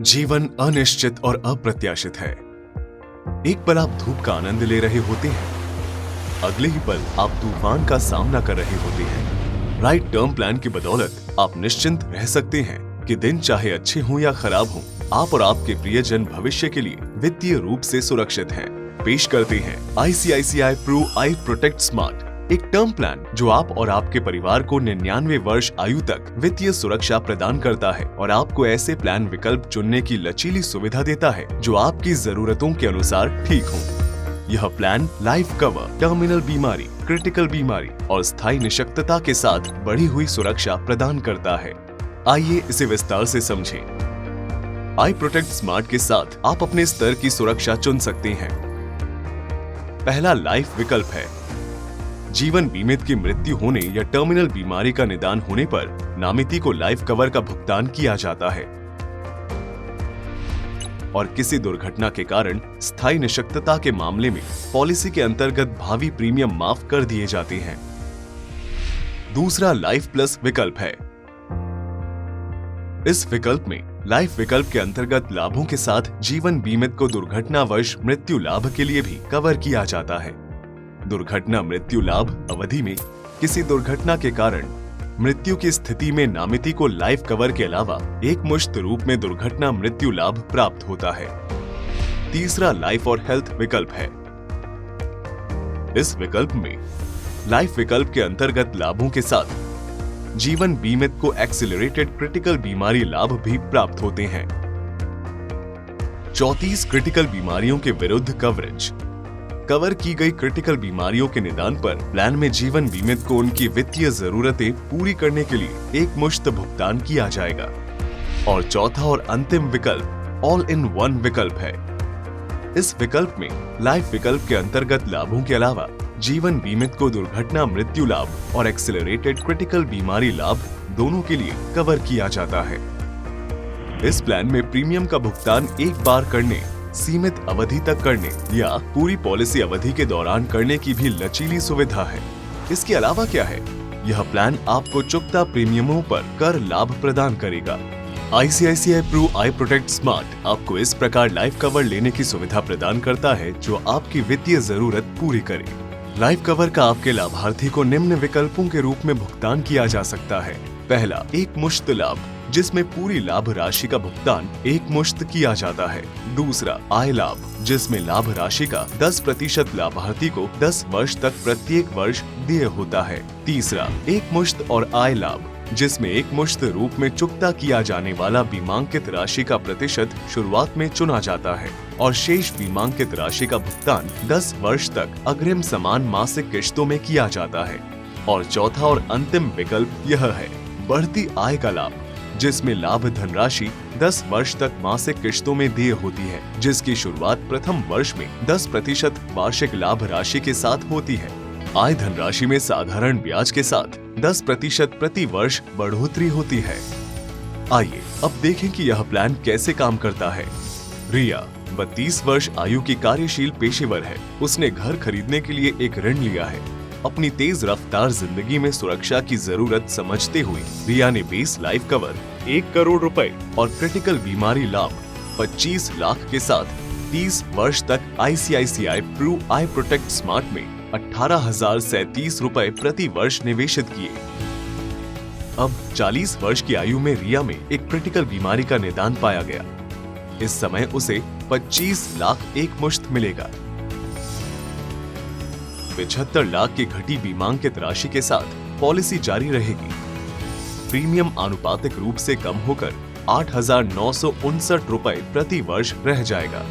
जीवन अनिश्चित और अप्रत्याशित है। एक पल आप धूप का आनंद ले रहे होते हैं, अगले ही पल आप तूफान का सामना कर रहे होते हैं। राइट टर्म प्लान की बदौलत आप निश्चिंत रह सकते हैं कि दिन चाहे अच्छे हों या खराब हों, आप और आपके प्रियजन भविष्य के लिए वित्तीय रूप से सुरक्षित हैं। पेश करते हैं ICICI प्रू आई प्रोटेक्ट स्मार्ट, एक टर्म प्लान जो आप और आपके परिवार को 99 वर्ष आयु तक वित्तीय सुरक्षा प्रदान करता है और आपको ऐसे प्लान विकल्प चुनने की लचीली सुविधा देता है जो आपकी जरूरतों के अनुसार ठीक हो। यह प्लान लाइफ कवर, टर्मिनल बीमारी, क्रिटिकल बीमारी और स्थायी निशक्तता के साथ बढ़ी हुई सुरक्षा प्रदान करता है। आइए इसे विस्तार से समझें। आई प्रोटेक्ट स्मार्ट के साथ आप अपने स्तर की सुरक्षा चुन सकते हैं। पहला लाइफ विकल्प है। जीवन बीमित की मृत्यु होने या टर्मिनल बीमारी का निदान होने पर नामिती को लाइफ कवर का भुगतान किया जाता है और किसी दुर्घटना के कारण स्थायी निशक्तता के मामले में पॉलिसी के अंतर्गत भावी प्रीमियम माफ कर दिए जाते हैं। दूसरा लाइफ प्लस विकल्प है। इस विकल्प में लाइफ विकल्प के अंतर्गत लाभों के साथ जीवन बीमित को दुर्घटनावश मृत्यु लाभ के लिए भी कवर किया जाता है। दुर्घटना मृत्यु लाभ अवधि में किसी दुर्घटना के कारण मृत्यु की स्थिति में नामिती को लाइफ कवर के अलावा एक मुश्त रूप में दुर्घटना मृत्यु लाभ प्राप्त होता है। तीसरा लाइफ और हेल्थ विकल्प है। इस विकल्प में लाइफ विकल्प के अंतर्गत लाभों के साथ जीवन बीमित को एक्सीलरेटेड क्रिटिकल बीमारी लाभ भी प्राप्त होते हैं। 34 क्रिटिकल बीमारियों के विरुद्ध कवरेज। कवर की गई क्रिटिकल बीमारियों के निदान पर प्लान में जीवन बीमित को उनकी वित्तीय जरूरतें पूरी करने के लिए एक मुश्त भुगतान किया जाएगा। और चौथा और अंतिम विकल्प ऑल इन वन विकल्प है। इस विकल्प में लाइफ विकल्प के अंतर्गत लाभों के अलावा जीवन बीमित को दुर्घटना मृत्यु लाभ और एक्सीलरेटेड क्रिटिकल बीमारी लाभ दोनों के लिए कवर किया जाता है। इस प्लान में प्रीमियम का भुगतान एक बार करने, सीमित अवधि तक करने या पूरी पॉलिसी अवधि के दौरान करने की भी लचीली सुविधा है। इसके अलावा क्या है, यह प्लान आपको चुकता प्रीमियमों पर कर लाभ प्रदान करेगा। ICICI प्रू आई प्रोटेक्ट स्मार्ट आपको इस प्रकार लाइफ कवर लेने की सुविधा प्रदान करता है जो आपकी वित्तीय जरूरत पूरी करे। लाइफ कवर का आपके लाभार्थी को निम्न विकल्पों के रूप में भुगतान किया जा सकता है। पहला, एक मुश्त लाभ जिसमें पूरी लाभ राशि का भुगतान एक मुश्त किया जाता है। दूसरा, आय लाभ जिसमें लाभ राशि का 10% लाभार्थी को 10 वर्ष तक प्रत्येक वर्ष देय होता है। तीसरा, एक मुश्त और आय लाभ जिसमें एक मुश्त रूप में चुकता किया जाने वाला बीमांकित राशि का प्रतिशत शुरुआत में चुना जाता है और शेष बीमांकित राशि का भुगतान 10 वर्ष तक अग्रिम समान मासिक किश्तों में किया जाता है। और चौथा और अंतिम विकल्प यह है, बढ़ती आय का लाभ जिसमें लाभ धनराशि 10 वर्ष तक मासिक किश्तों में देय होती है, जिसकी शुरुआत प्रथम वर्ष में 10% वार्षिक लाभ राशि के साथ होती है। आय धनराशि में साधारण ब्याज के साथ 10% प्रति वर्ष बढ़ोतरी होती है। आइए अब देखें कि यह प्लान कैसे काम करता है। रिया 32 वर्ष आयु की कार्यशील पेशेवर है। उसने घर खरीदने के लिए एक ऋण लिया है। अपनी तेज रफ्तार जिंदगी में सुरक्षा की जरूरत समझते हुए रिया ने बेस लाइफ कवर 1 करोड़ रुपए और क्रिटिकल बीमारी लाभ 25 लाख के साथ 30 वर्ष तक ICICI प्रू आई प्रोटेक्ट स्मार्ट में 18,037 रुपए प्रति वर्ष निवेशित किए। अब 40 वर्ष की आयु में रिया में एक क्रिटिकल बीमारी का निदान पाया गया। इस समय उसे 25 लाख एक मुश्त मिलेगा। 75 लाख की घटी बीमांकित राशि के साथ पॉलिसी जारी रहेगी। प्रीमियम आनुपातिक रूप से कम होकर 8,959 रुपए प्रति वर्ष रह जाएगा।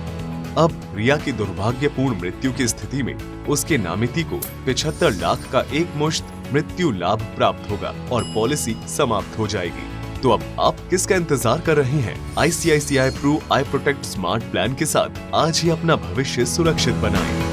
अब रिया की दुर्भाग्यपूर्ण मृत्यु की स्थिति में उसके नामिती को 75 लाख का एक मुश्त मृत्यु लाभ प्राप्त होगा और पॉलिसी समाप्त हो जाएगी। तो अब आप किसका इंतजार कर रहे हैं? ICICI प्रू आई प्रोटेक्ट स्मार्ट प्लान के साथ आज ही अपना भविष्य सुरक्षित बनाएं।